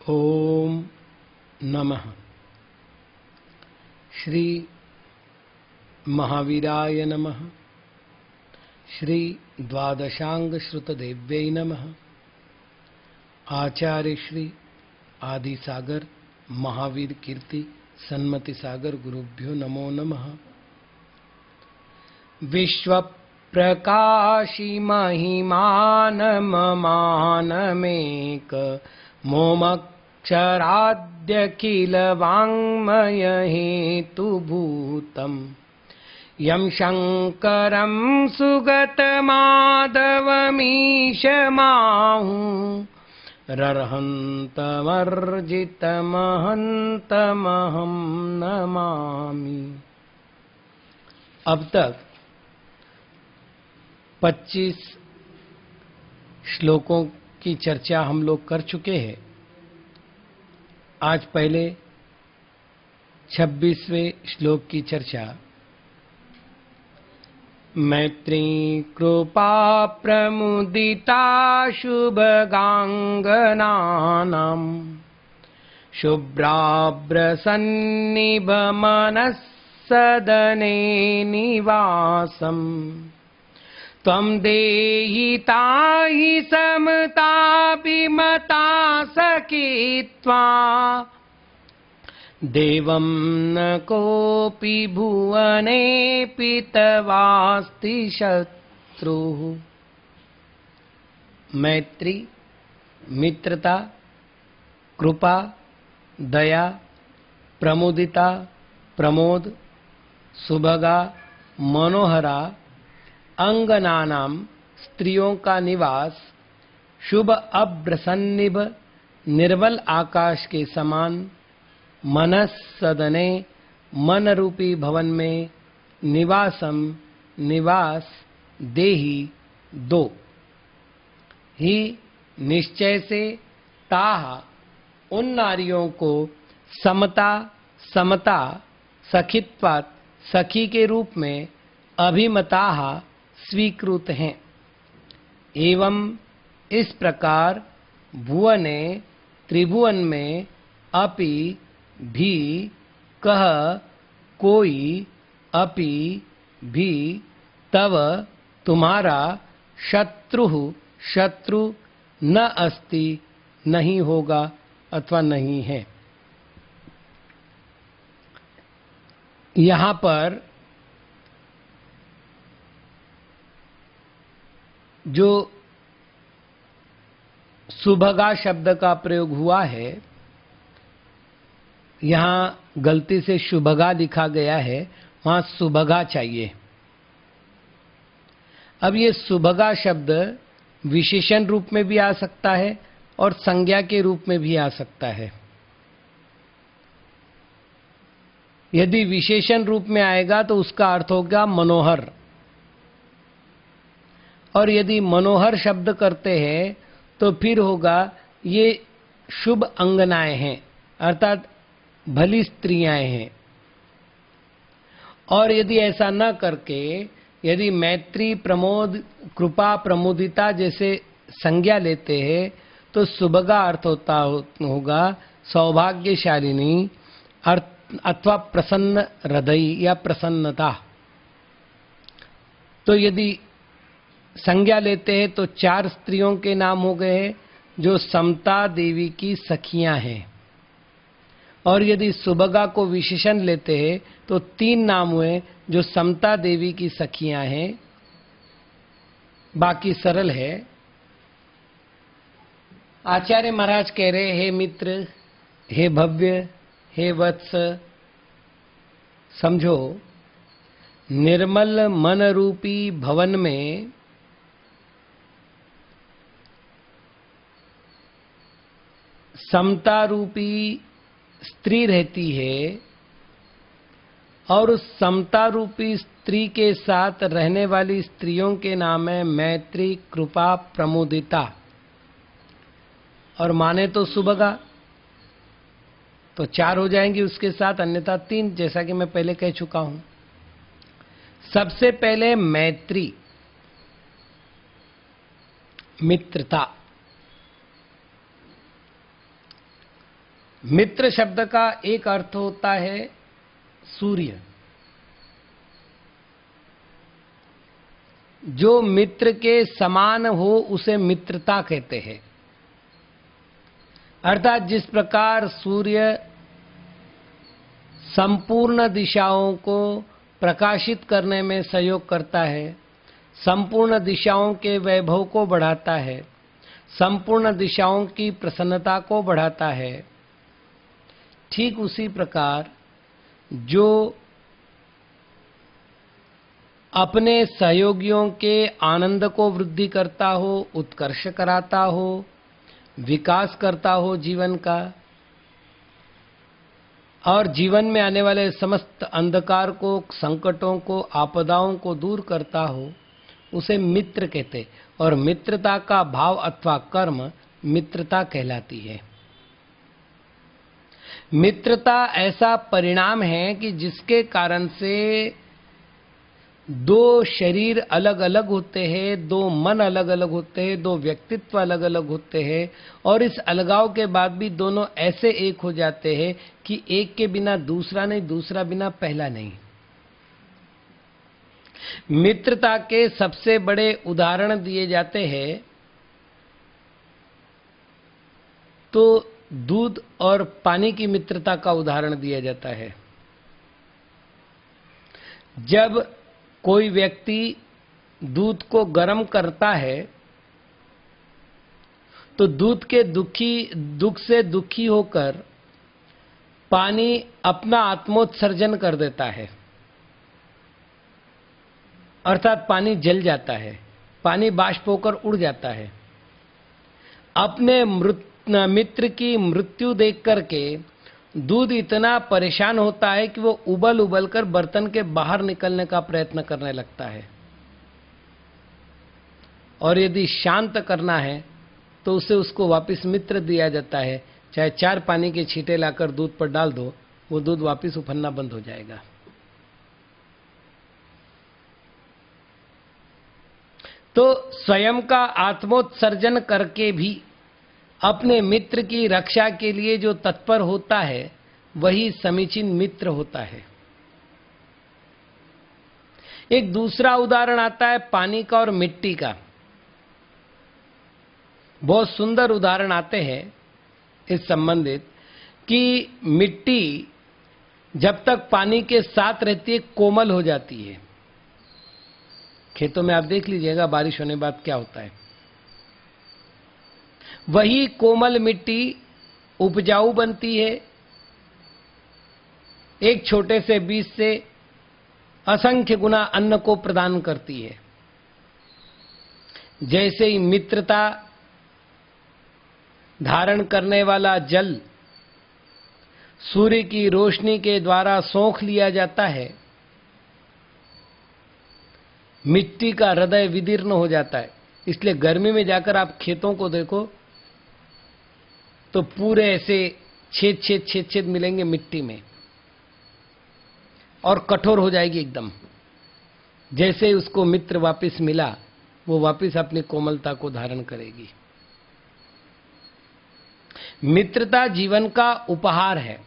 ओम नमः श्री महावीराय नमः। श्री द्वादशांग श्रुतदेव्यै नमः। आचार्य श्री आदि सागर महावीर कीर्ति सन्मति सागर गुरुभ्यो नमो नमः। विश्व प्रकाशी महिमान ममानमेक मोमक्षराद्यखिल वाङ्मय हेतुभूतम् यं शङ्करं सुगतमाधवमीशमाहु रर्हन्तमर्जितमहन्तमहं नमामि। अब तक 25 श्लोकों की चर्चा हम लोग कर चुके हैं। आज पहले 26वें श्लोक की चर्चा। मैत्री कृपा प्रमुदिता शुभगांगनानां शुभ्राभ्रसन्निभमनस्सदने निवासम् त्वं देहि ताहि समताभिमता सखित्वा देवं न कोऽपि भुवनेऽपि तवास्ति शत्रुः। मैत्री, मित्रता, कृपा, दया, प्रमुदिता, प्रमोद, सुभगा, मनोहरा, अंगनानाम स्त्रियों का निवास, शुभ अभ्रसन्निभ निर्मल आकाश के समान, मनस सदने मन रूपी भवन में, निवासम निवास, देहि दो ही निश्चय से ताहा उन नारियों को समता समता सखित्वात् सखी के रूप में अभिमताहा स्वीकृत हैं। एवं इस प्रकार भुवने त्रिभुवन में अपि भी कह कोई अपि भी तव तुम्हारा शत्रु न अस्ति नहीं होगा अथवा नहीं है। यहाँ पर जो सुभगा शब्द का प्रयोग हुआ है, यहाँ गलती से शुभगा लिखा गया है, वहाँ सुभगा चाहिए। अब ये सुभगा शब्द विशेषण रूप में भी आ सकता है और संज्ञा के रूप में भी आ सकता है। यदि विशेषण रूप में आएगा तो उसका अर्थ होगा मनोहर, और यदि मनोहर शब्द करते हैं तो फिर होगा ये शुभ अंगनाएं हैं, अर्थात भली स्त्रियां हैं। और यदि ऐसा न करके यदि मैत्री, प्रमोद, कृपा, प्रमुदिता जैसे संज्ञा लेते हैं तो सुभगा अर्थ होगा सौभाग्यशालिनी अथवा प्रसन्न हृदय या प्रसन्नता। तो यदि संज्ञा लेते हैं तो 4 स्त्रियों के नाम हो गए जो समता देवी की सखियां हैं, और यदि सुभगा को विशेषण लेते हैं तो 3 नाम हुए जो समता देवी की सखियां हैं। बाकी सरल है। आचार्य महाराज कह रहे, हे मित्र, हे भव्य, हे वत्स, समझो निर्मल मन रूपी भवन में समता रूपी स्त्री रहती है, और उस समता रूपी स्त्री के साथ रहने वाली स्त्रियों के नाम है मैत्री, कृपा, प्रमुदिता, और माने तो सुभगा, तो 4 हो जाएंगी उसके साथ, अन्यथा 3, जैसा कि मैं पहले कह चुका हूं। सबसे पहले मैत्री, मित्रता। मित्र शब्द का एक अर्थ होता है सूर्य। जो मित्र के समान हो उसे मित्रता कहते हैं। अर्थात जिस प्रकार सूर्य संपूर्ण दिशाओं को प्रकाशित करने में सहयोग करता है, संपूर्ण दिशाओं के वैभव को बढ़ाता है, संपूर्ण दिशाओं की प्रसन्नता को बढ़ाता है, ठीक उसी प्रकार जो अपने सहयोगियों के आनंद को वृद्धि करता हो, उत्कर्ष कराता हो, विकास करता हो जीवन का, और जीवन में आने वाले समस्त अंधकार को, संकटों को, आपदाओं को दूर करता हो, उसे मित्र कहते। और मित्रता का भाव अथवा कर्म मित्रता कहलाती है। मित्रता ऐसा परिणाम है कि जिसके कारण से दो शरीर अलग अलग होते हैं, दो मन अलग अलग होते हैं, दो व्यक्तित्व अलग अलग होते हैं, और इस अलगाव के बाद भी दोनों ऐसे एक हो जाते हैं कि एक के बिना दूसरा नहीं, दूसरा बिना पहला नहीं। मित्रता के सबसे बड़े उदाहरण दिए जाते हैं तो दूध और पानी की मित्रता का उदाहरण दिया जाता है। जब कोई व्यक्ति दूध को गर्म करता है तो दूध के दुख से दुखी होकर पानी अपना आत्मोत्सर्जन कर देता है, अर्थात पानी जल जाता है, पानी बाष्प होकर उड़ जाता है। अपने मित्र की मृत्यु देख करके दूध इतना परेशान होता है कि वो उबल उबल कर बर्तन के बाहर निकलने का प्रयत्न करने लगता है, और यदि शांत करना है तो उसे उसको वापस मित्र दिया जाता है। चाहे 4 पानी के छींटे लाकर दूध पर डाल दो, वो दूध वापस उफनना बंद हो जाएगा। तो स्वयं का आत्मोत्सर्जन करके भी अपने मित्र की रक्षा के लिए जो तत्पर होता है वही समीचीन मित्र होता है। एक दूसरा उदाहरण आता है पानी का और मिट्टी का। बहुत सुंदर उदाहरण आते हैं इस संबंधित कि मिट्टी जब तक पानी के साथ रहती है कोमल हो जाती है। खेतों में आप देख लीजिएगा बारिश होने बाद क्या होता है। वही कोमल मिट्टी उपजाऊ बनती है, एक छोटे से बीज से असंख्य गुना अन्न को प्रदान करती है। जैसे ही मित्रता धारण करने वाला जल सूर्य की रोशनी के द्वारा सोख लिया जाता है, मिट्टी का हृदय विदीर्ण हो जाता है। इसलिए गर्मी में जाकर आप खेतों को देखो तो पूरे ऐसे छेद मिलेंगे मिट्टी में, और कठोर हो जाएगी एकदम। जैसे ही उसको मित्र वापस मिला, वो वापस अपनी कोमलता को धारण करेगी। मित्रता जीवन का उपहार है।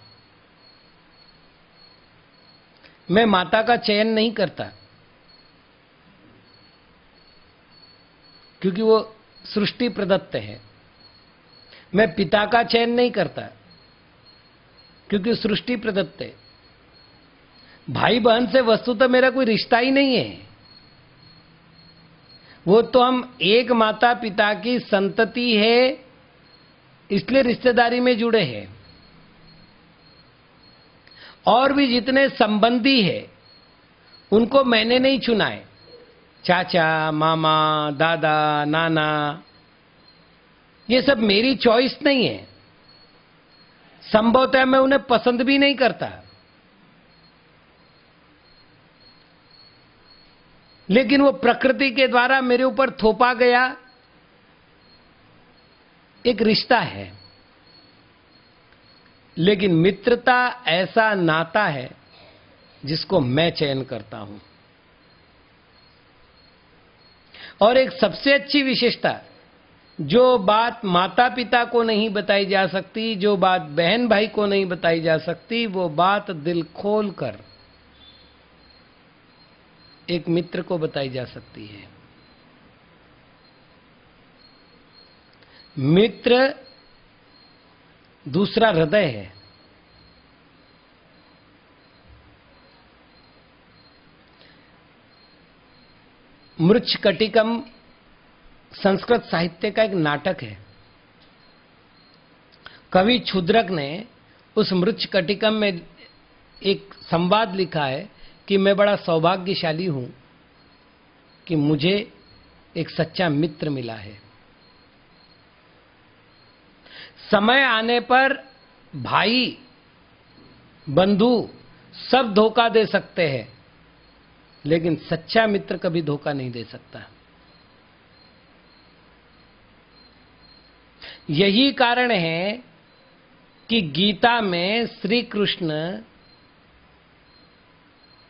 मैं माता का चयन नहीं करता, क्योंकि वो सृष्टि प्रदत्त है। मैं पिता का चयन नहीं करता, क्योंकि सृष्टि प्रदत्त है। भाई बहन से वस्तुतः मेरा कोई रिश्ता ही नहीं है। वो तो हम एक माता पिता की संतति है, इसलिए रिश्तेदारी में जुड़े हैं। और भी जितने संबंधी हैं उनको मैंने नहीं चुना है। चाचा, मामा, दादा, नाना, ये सब मेरी चॉइस नहीं है। संभवतः मैं उन्हें पसंद भी नहीं करता, लेकिन वो प्रकृति के द्वारा मेरे ऊपर थोपा गया एक रिश्ता है। लेकिन मित्रता ऐसा नाता है जिसको मैं चयन करता हूं। और एक सबसे अच्छी विशेषता जो बात माता पिता को नहीं बताई जा सकती, जो बात बहन भाई को नहीं बताई जा सकती, वो बात दिल खोल कर एक मित्र को बताई जा सकती है। मित्र दूसरा हृदय है। मृच्छकटिकम संस्कृत साहित्य का एक नाटक है। कवि क्षुद्रक ने उस मृच्छकटिकम में एक संवाद लिखा है कि मैं बड़ा सौभाग्यशाली हूं कि मुझे एक सच्चा मित्र मिला है। समय आने पर भाई बंधु सब धोखा दे सकते हैं, लेकिन सच्चा मित्र कभी धोखा नहीं दे सकता। यही कारण है कि गीता में श्री कृष्ण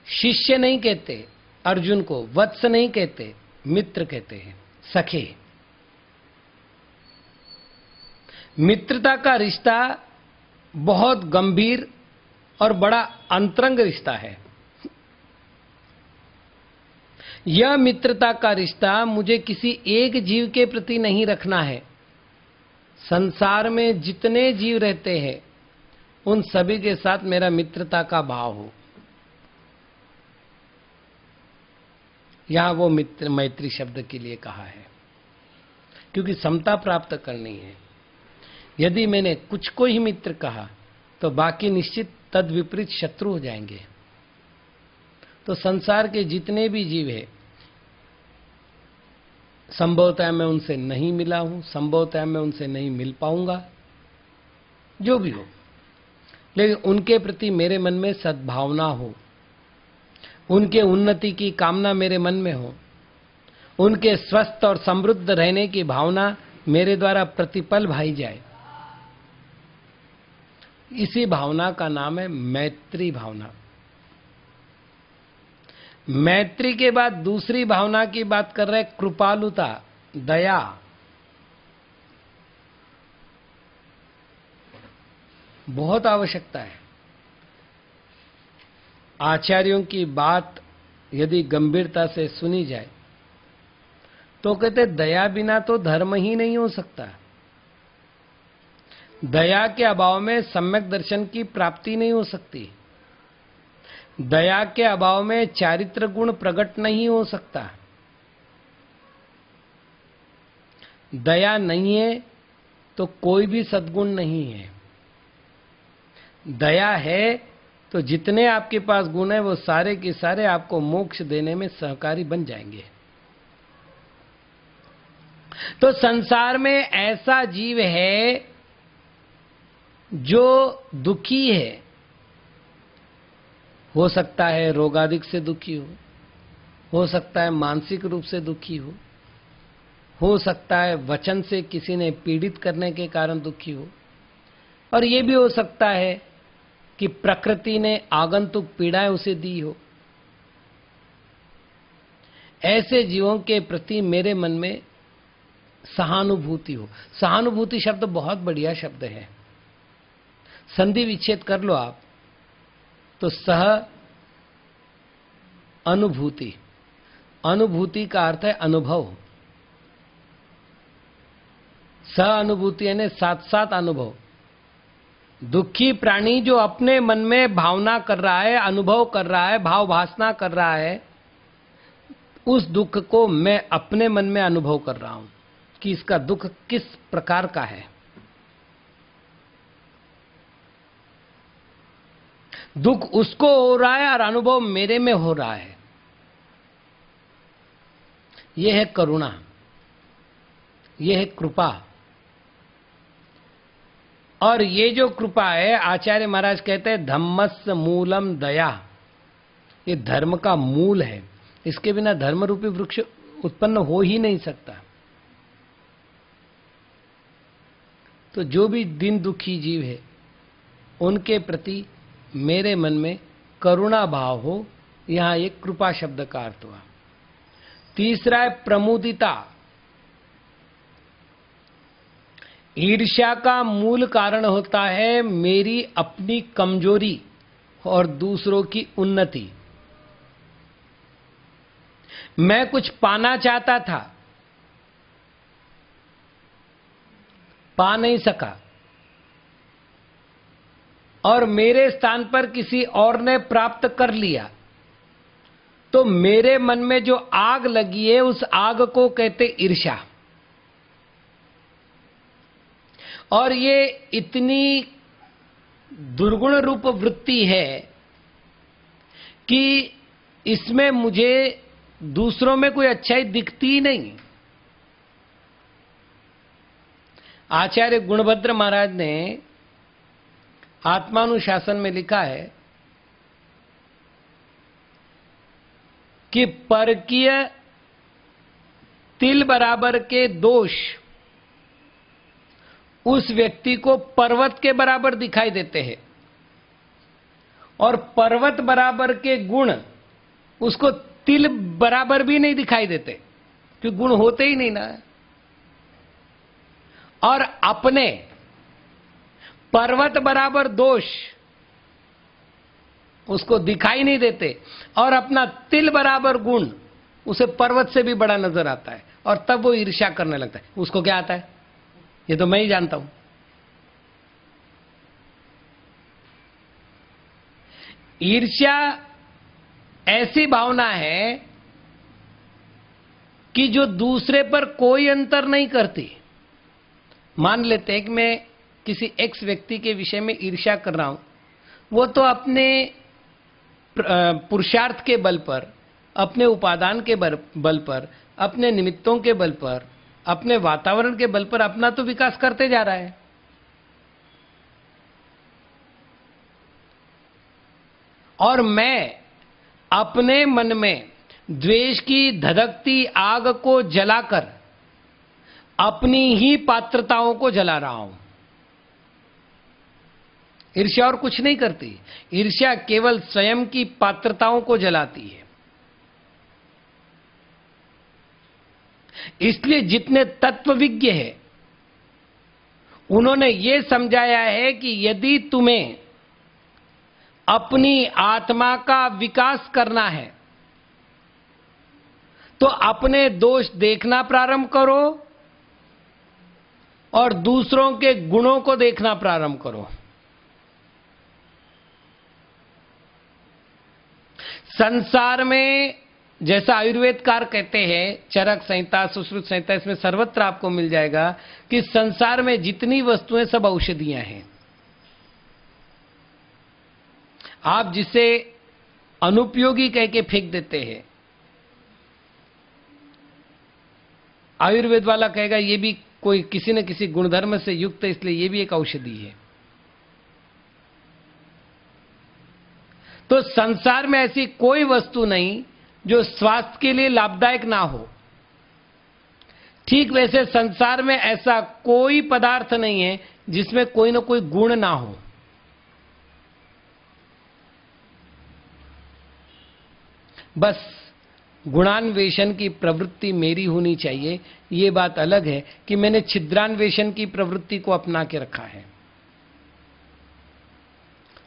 शिष्य नहीं कहते अर्जुन को, वत्स नहीं कहते, मित्र कहते हैं, सखे। मित्रता का रिश्ता बहुत गंभीर और बड़ा अंतरंग रिश्ता है। यह मित्रता का रिश्ता मुझे किसी एक जीव के प्रति नहीं रखना है। संसार में जितने जीव रहते हैं उन सभी के साथ मेरा मित्रता का भाव हो। यहां वो मित्र मैत्री शब्द के लिए कहा है, क्योंकि समता प्राप्त करनी है। यदि मैंने कुछ को ही मित्र कहा तो बाकी निश्चित तद विपरीत शत्रु हो जाएंगे। तो संसार के जितने भी जीव हैं, संभवतः मैं उनसे नहीं मिला हूं, संभवतः मैं उनसे नहीं मिल पाऊंगा, जो भी हो, लेकिन उनके प्रति मेरे मन में सद्भावना हो, उनके उन्नति की कामना मेरे मन में हो, उनके स्वस्थ और समृद्ध रहने की भावना मेरे द्वारा प्रतिपल भाई जाए। इसी भावना का नाम है मैत्री भावना। मैत्री के बाद दूसरी भावना की बात कर रहे हैं, कृपालुता, दया। बहुत आवश्यकता है। आचार्यों की बात यदि गंभीरता से सुनी जाए तो कहते दया बिना तो धर्म ही नहीं हो सकता। दया के अभाव में सम्यक दर्शन की प्राप्ति नहीं हो सकती। दया के अभाव में चारित्र गुण प्रकट नहीं हो सकता। दया नहीं है तो कोई भी सद्गुण नहीं है। दया है तो जितने आपके पास गुण है वो सारे के सारे आपको मोक्ष देने में सहकारी बन जाएंगे। तो संसार में ऐसा जीव है जो दुखी है, हो सकता है रोगादिक से दुखी हो सकता है मानसिक रूप से दुखी हो सकता है वचन से किसी ने पीड़ित करने के कारण दुखी हो, और ये भी हो सकता है कि प्रकृति ने आगंतुक पीड़ाएं उसे दी हो। ऐसे जीवों के प्रति मेरे मन में सहानुभूति हो। सहानुभूति शब्द बहुत बढ़िया शब्द है। संधि विच्छेद कर लो आप तो सह अनुभूति, अनुभूति का अर्थ है अनुभव। सह अनुभूति यानी साथ साथ अनुभव। दुखी प्राणी जो अपने मन में भावना कर रहा है, अनुभव कर रहा है, भाव भासना कर रहा है, उस दुख को मैं अपने मन में अनुभव कर रहा हूं कि इसका दुख किस प्रकार का है। दुख उसको हो रहा है और अनुभव मेरे में हो रहा है। यह है करुणा, यह है कृपा। और ये जो कृपा है, आचार्य महाराज कहते हैं धम्मस्य मूलम दया। ये धर्म का मूल है। इसके बिना धर्म रूपी वृक्ष उत्पन्न हो ही नहीं सकता। तो जो भी दिन दुखी जीव है उनके प्रति मेरे मन में करुणा भाव हो। यहां एक कृपा शब्द का अर्थ हुआ। तीसरा है प्रमुदिता। ईर्ष्या का मूल कारण होता है मेरी अपनी कमजोरी और दूसरों की उन्नति। मैं कुछ पाना चाहता था, पा नहीं सका, और मेरे स्थान पर किसी और ने प्राप्त कर लिया, तो मेरे मन में जो आग लगी है उस आग को कहते ईर्ष्या। और ये इतनी दुर्गुण रूप वृत्ति है कि इसमें मुझे दूसरों में कोई अच्छाई दिखती ही नहीं। आचार्य गुणभद्र महाराज ने आत्मानुशासन में लिखा है कि परकीय तिल बराबर के दोष उस व्यक्ति को पर्वत के बराबर दिखाई देते हैं, और पर्वत बराबर के गुण उसको तिल बराबर भी नहीं दिखाई देते, क्योंकि गुण होते ही नहीं ना। और अपने पर्वत बराबर दोष उसको दिखाई नहीं देते, और अपना तिल बराबर गुण उसे पर्वत से भी बड़ा नजर आता है, और तब वो ईर्ष्या करने लगता है। उसको क्या आता है ये तो मैं ही जानता हूं। ईर्ष्या ऐसी भावना है कि जो दूसरे पर कोई अंतर नहीं करती। मान लेते हैं कि मैं किसी एक्स व्यक्ति के विषय में ईर्ष्या कर रहा हूं, वो तो अपने पुरुषार्थ के बल पर, अपने उपादान के बल पर, अपने निमित्तों के बल पर, अपने वातावरण के बल पर अपना तो विकास करते जा रहा है। और मैं अपने मन में द्वेष की धधकती आग को जलाकर अपनी ही पात्रताओं को जला रहा हूं। ईर्ष्या और कुछ नहीं करती। ईर्ष्या केवल स्वयं की पात्रताओं को जलाती है। इसलिए जितने तत्वविज्ञ हैं उन्होंने ये समझाया है कि यदि तुम्हें अपनी आत्मा का विकास करना है तो अपने दोष देखना प्रारंभ करो और दूसरों के गुणों को देखना प्रारंभ करो। संसार में जैसा आयुर्वेदकार कहते हैं, चरक संहिता, सुश्रुत संहिता, इसमें सर्वत्र आपको मिल जाएगा कि संसार में जितनी वस्तुएं सब औषधियां हैं। आप जिसे अनुपयोगी कह के फेंक देते हैं, आयुर्वेद वाला कहेगा ये भी कोई किसी न किसी गुणधर्म से युक्त है, इसलिए ये भी एक औषधि है। तो संसार में ऐसी कोई वस्तु नहीं जो स्वास्थ्य के लिए लाभदायक ना हो। ठीक वैसे संसार में ऐसा कोई पदार्थ नहीं है जिसमें कोई ना कोई गुण ना हो। बस गुणान्वेषण की प्रवृत्ति मेरी होनी चाहिए। ये बात अलग है कि मैंने छिद्रान्वेषण की प्रवृत्ति को अपना के रखा है।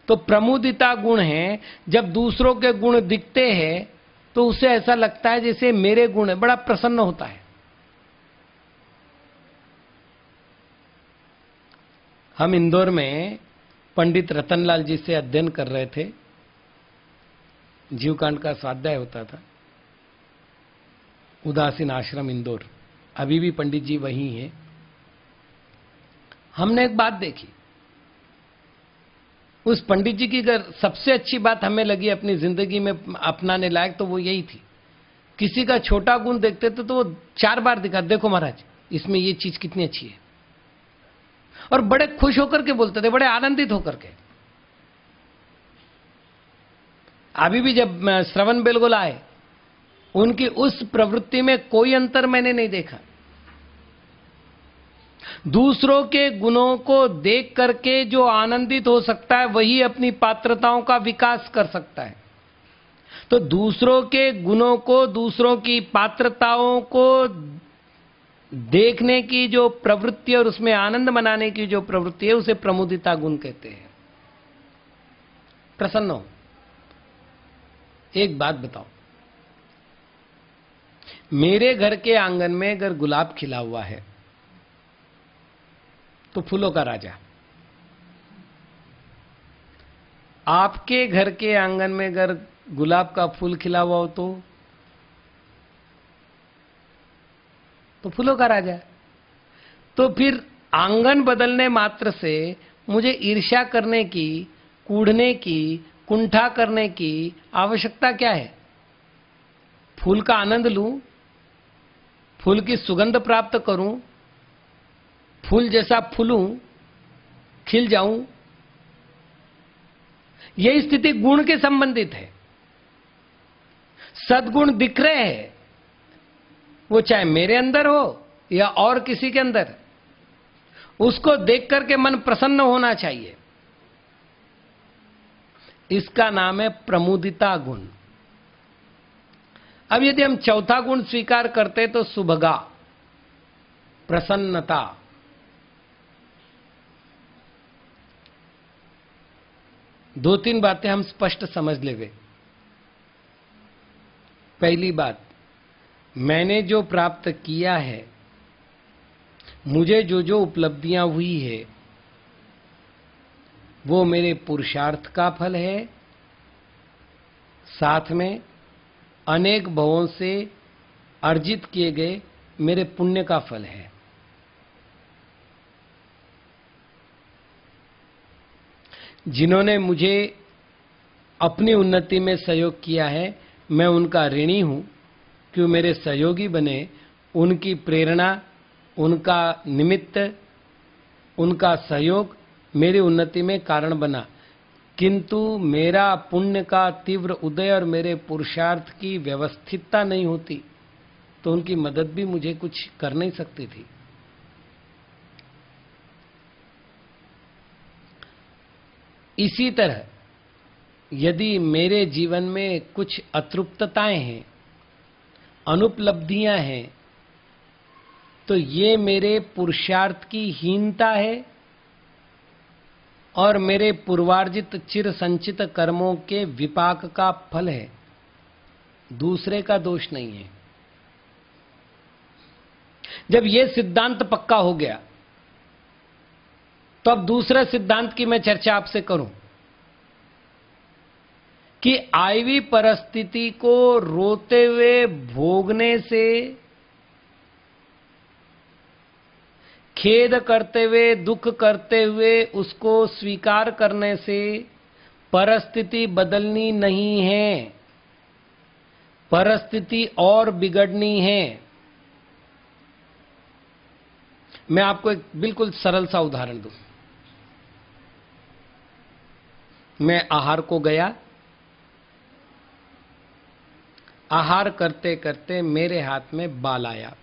तो प्रमुदिता गुण है। जब दूसरों के गुण दिखते हैं तो उसे ऐसा लगता है जैसे मेरे गुण है, बड़ा प्रसन्न होता है। हम इंदौर में पंडित रतनलाल जी से अध्ययन कर रहे थे। जीवकांड का स्वाध्याय होता था। उदासीन आश्रम इंदौर, अभी भी पंडित जी वही हैं। हमने एक बात देखी, उस पंडित जी की अगर सबसे अच्छी बात हमें लगी अपनी जिंदगी में अपनाने लायक तो वो यही थी। किसी का छोटा गुण देखते थे तो वो 4 बार दिखा, देखो महाराज इसमें ये चीज कितनी अच्छी है, और बड़े खुश होकर के बोलते थे, बड़े आनंदित होकर के। अभी भी जब श्रवण बेलगोला आए, उनकी उस प्रवृत्ति में कोई अंतर मैंने नहीं देखा। दूसरों के गुणों को देख करके जो आनंदित हो सकता है वही अपनी पात्रताओं का विकास कर सकता है। तो दूसरों के गुणों को, दूसरों की पात्रताओं को देखने की जो प्रवृत्ति और उसमें आनंद मनाने की जो प्रवृत्ति है उसे प्रमुदिता गुण कहते हैं। प्रसन्न हो। एक बात बताओ, मेरे घर के आंगन में अगर गुलाब खिला हुआ है तो फूलों का राजा, आपके घर के आंगन में अगर गुलाब का फूल खिला हुआ हो तो फूलों का राजा। तो फिर आंगन बदलने मात्र से मुझे ईर्ष्या करने की, कूढ़ने की, कुंठा करने की आवश्यकता क्या है? फूल का आनंद लूं, फूल की सुगंध प्राप्त करूं, फूल जैसा फूलूं, खिल जाऊं। यह स्थिति गुण के संबंधित है। सद्गुण दिख रहे हैं, वो चाहे मेरे अंदर हो या और किसी के अंदर, उसको देख करके मन प्रसन्न होना चाहिए। इसका नाम है प्रमुदिता गुण। अब यदि हम चौथा गुण स्वीकार करते तो सुभगा, प्रसन्नता। दो तीन बातें हम स्पष्ट समझ लेवे। पहली बात, मैंने जो प्राप्त किया है, मुझे जो जो उपलब्धियां हुई है, वो मेरे पुरुषार्थ का फल है, साथ में अनेक भवों से अर्जित किए गए मेरे पुण्य का फल है। जिन्होंने मुझे अपनी उन्नति में सहयोग किया है, मैं उनका ऋणी हूं कि मेरे सहयोगी बने। उनकी प्रेरणा, उनका निमित्त, उनका सहयोग मेरी उन्नति में कारण बना। किंतु मेरा पुण्य का तीव्र उदय और मेरे पुरुषार्थ की व्यवस्थितता नहीं होती तो उनकी मदद भी मुझे कुछ कर नहीं सकती थी। इसी तरह यदि मेरे जीवन में कुछ अतृप्तताएं हैं, अनुपलब्धियां हैं, तो ये मेरे पुरुषार्थ की हीनता है और मेरे पूर्वार्जित चिर संचित कर्मों के विपाक का फल है, दूसरे का दोष नहीं है। जब यह सिद्धांत पक्का हो गया तो अब दूसरे सिद्धांत की मैं चर्चा आपसे करूं कि आईवी परिस्थिति को रोते हुए भोगने से, खेद करते हुए, दुख करते हुए उसको स्वीकार करने से परिस्थिति बदलनी नहीं है, परिस्थिति और बिगड़नी है। मैं आपको एक बिल्कुल सरल सा उदाहरण दूं। मैं आहार को गया, आहार करते करते मेरे हाथ में बाल आया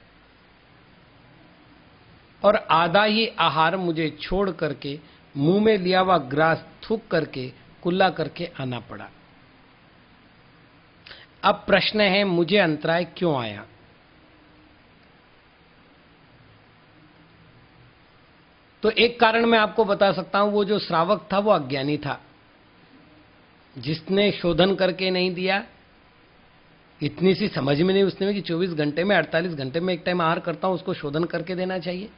और आधा ही आहार मुझे छोड़ करके मुंह में लिया हुआ ग्रास थूक करके कुल्ला करके आना पड़ा। अब प्रश्न है, मुझे अंतराय क्यों आया? तो एक कारण मैं आपको बता सकता हूं, वो जो श्रावक था वो अज्ञानी था, जिसने शोधन करके नहीं दिया। इतनी सी समझ में नहीं उसने कि 24 घंटे में 48 घंटे में एक टाइम आहार करता हूं, उसको शोधन करके देना चाहिए।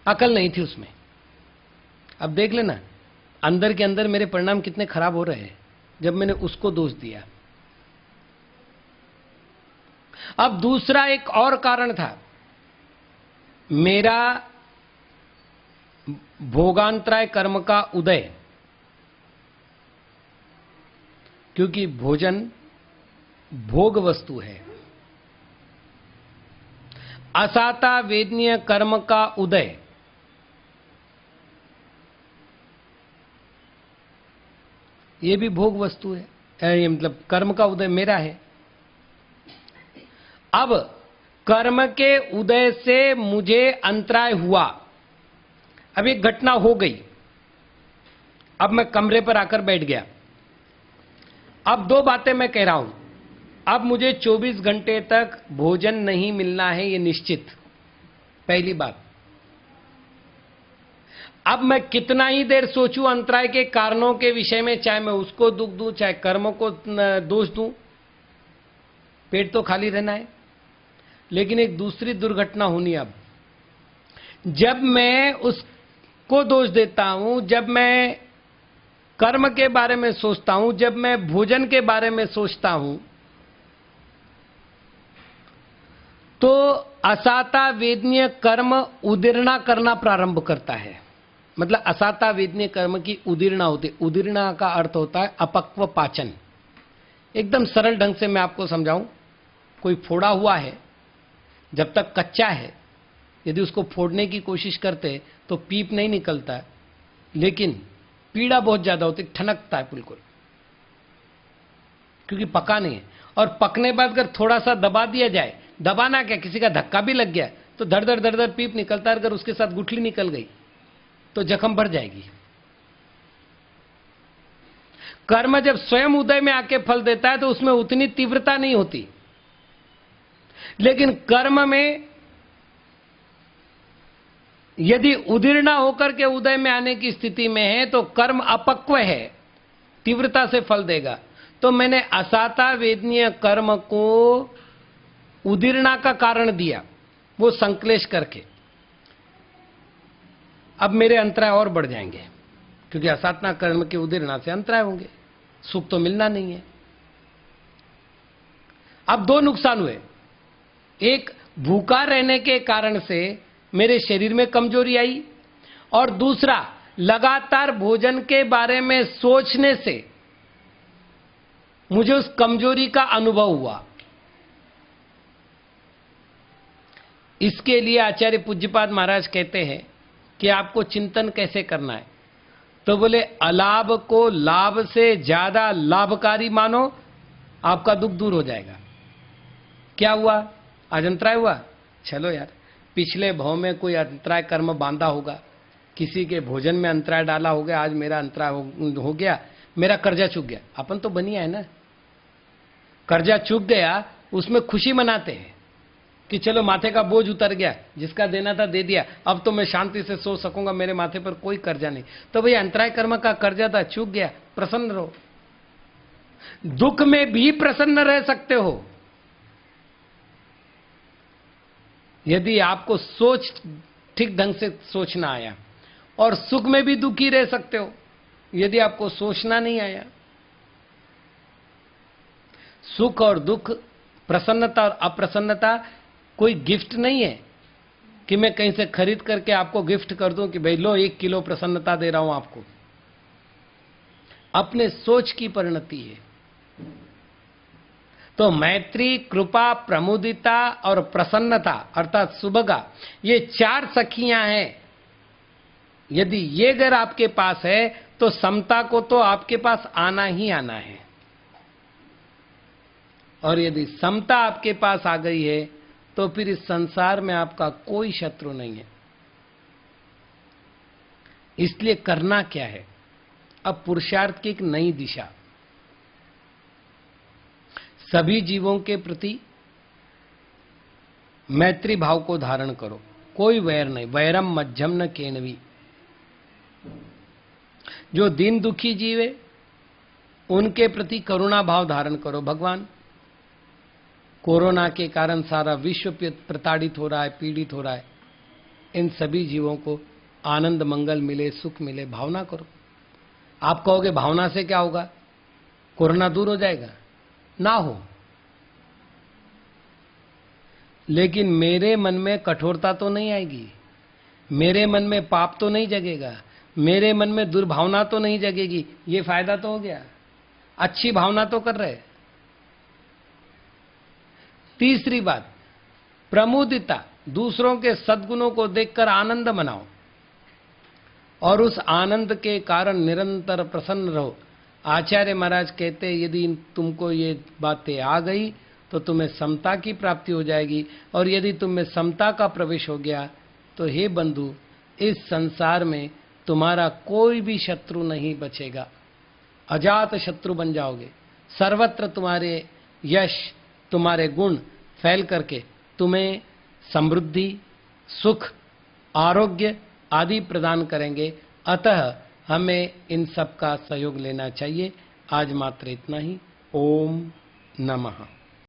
अकल नहीं थी उसमें। अब देख लेना अंदर के अंदर मेरे परिणाम कितने खराब हो रहे हैं जब मैंने उसको दोष दिया। अब दूसरा एक और कारण था, मेरा भोगांतराय कर्म का उदय, क्योंकि भोजन भोग वस्तु है। असाता वेदनीय कर्म का उदय, ये भी भोग वस्तु है। ये मतलब कर्म का उदय मेरा है। अब कर्म के उदय से मुझे अंतराय हुआ। अब एक घटना हो गई, अब मैं कमरे पर आकर बैठ गया। अब दो बातें मैं कह रहा हूं। अब मुझे 24 घंटे तक भोजन नहीं मिलना है, ये निश्चित। पहली बात। अब मैं कितना ही देर सोचूं अंतराय के कारणों के विषय में, चाहे मैं उसको दुख दूं, चाहे कर्मों को दोष दूं, पेट तो खाली रहना है। लेकिन एक दूसरी दुर्घटना होनी। अब जब मैं उसको दोष देता हूं, जब मैं कर्म के बारे में सोचता हूं, जब मैं भोजन के बारे में सोचता हूं, तो असाता वेदनीय कर्म उदीर्णा करना प्रारंभ करता है। मतलब असाता वेदनीय कर्म की उदीर्णा होती है। उदीर्णा का अर्थ होता है अपक्व पाचन। एकदम सरल ढंग से मैं आपको समझाऊं, कोई फोड़ा हुआ है, जब तक कच्चा है, यदि उसको फोड़ने की कोशिश करते तो पीप नहीं निकलता है, लेकिन पीड़ा बहुत ज्यादा होती, ठनकता है बिल्कुल, क्योंकि पका नहीं है। और पकने बाद अगर थोड़ा सा दबा दिया जाए, दबाना क्या, किसी का धक्का भी लग गया तो धड़ धड़ धड़ धड़ पीप निकलता है। अगर उसके साथ गुठली निकल गई तो जख्म भर जाएगी। कर्म जब स्वयं उदय में आके फल देता है तो उसमें उतनी तीव्रता नहीं होती, लेकिन कर्म में यदि उदीर्णा होकर के उदय में आने की स्थिति में है तो कर्म अपक्व है, तीव्रता से फल देगा। तो मैंने असाता वेदनीय कर्म को उदीर्णा का कारण दिया, वो संक्लेश करके। अब मेरे अंतराय और बढ़ जाएंगे, क्योंकि असाधना कर्म के उदीर्णा से अंतराय होंगे, सुख तो मिलना नहीं है। अब दो नुकसान हुए। एक, भूखा रहने के कारण से मेरे शरीर में कमजोरी आई, और दूसरा, लगातार भोजन के बारे में सोचने से मुझे उस कमजोरी का अनुभव हुआ। इसके लिए आचार्य पूज्यपाद महाराज कहते हैं कि आपको चिंतन कैसे करना है। तो बोले, अलाभ को लाभ से ज्यादा लाभकारी मानो, आपका दुख दूर हो जाएगा। क्या हुआ? आज अंतराय हुआ, चलो यार, पिछले भाव में कोई अंतराय कर्म बांधा होगा, किसी के भोजन में अंतराय डाला होगा, आज मेरा अंतराय हो गया, मेरा कर्जा चूक गया। अपन तो बनिया है ना, कर्जा चूक गया उसमें खुशी मनाते हैं कि चलो माथे का बोझ उतर गया, जिसका देना था दे दिया, अब तो मैं शांति से सो सकूंगा, मेरे माथे पर कोई कर्जा नहीं। तो भाई अंतराय कर्म का कर्जा था, चूक गया, प्रसन्न रहो। दुख में भी प्रसन्न रह सकते हो यदि आपको सोच ठीक ढंग से सोचना आया, और सुख में भी दुखी रह सकते हो यदि आपको सोचना नहीं आया। सुख और दुख, प्रसन्नता और अप्रसन्नता कोई गिफ्ट नहीं है कि मैं कहीं से खरीद करके आपको गिफ्ट कर दूं कि भाई लो 1 किलो प्रसन्नता दे रहा हूं आपको। अपने सोच की परिणति है। तो मैत्री, कृपा, प्रमुदिता और प्रसन्नता अर्थात सुभगा, ये 4 सखियां हैं। यदि ये अगर आपके पास है तो समता को तो आपके पास आना ही आना है। और यदि समता आपके पास आ गई है तो फिर इस संसार में आपका कोई शत्रु नहीं है। इसलिए करना क्या है? अब पुरुषार्थ की एक नई दिशा। सभी जीवों के प्रति मैत्री भाव को धारण करो, कोई वैर नहीं। वैरम मध्यम न केनवी। जो दीन दुखी जीव है उनके प्रति करुणा भाव धारण करो। भगवान, कोरोना के कारण सारा विश्व प्रताड़ित हो रहा है, पीड़ित हो रहा है, इन सभी जीवों को आनंद मंगल मिले, सुख मिले, भावना करो। आप कहोगे भावना से क्या होगा, कोरोना दूर हो जाएगा? ना हो, लेकिन मेरे मन में कठोरता तो नहीं आएगी, मेरे मन में पाप तो नहीं जगेगा, मेरे मन में दुर्भावना तो नहीं जगेगी। ये फायदा तो हो गया, अच्छी भावना तो कर रहे। तीसरी बात, प्रमुदिता, दूसरों के सद्गुणों को देखकर आनंद मनाओ और उस आनंद के कारण निरंतर प्रसन्न रहो। आचार्य महाराज कहते हैं यदि तुमको ये बातें आ गई तो तुम्हें समता की प्राप्ति हो जाएगी, और यदि तुम्हें समता का प्रवेश हो गया तो हे बंधु, इस संसार में तुम्हारा कोई भी शत्रु नहीं बचेगा, अजात शत्रु बन जाओगे। सर्वत्र तुम्हारे यश, तुम्हारे गुण फैल करके तुम्हें समृद्धि, सुख, आरोग्य आदि प्रदान करेंगे। अतः हमें इन सब का सहयोग लेना चाहिए। आज मात्र इतना ही। ओम नमः।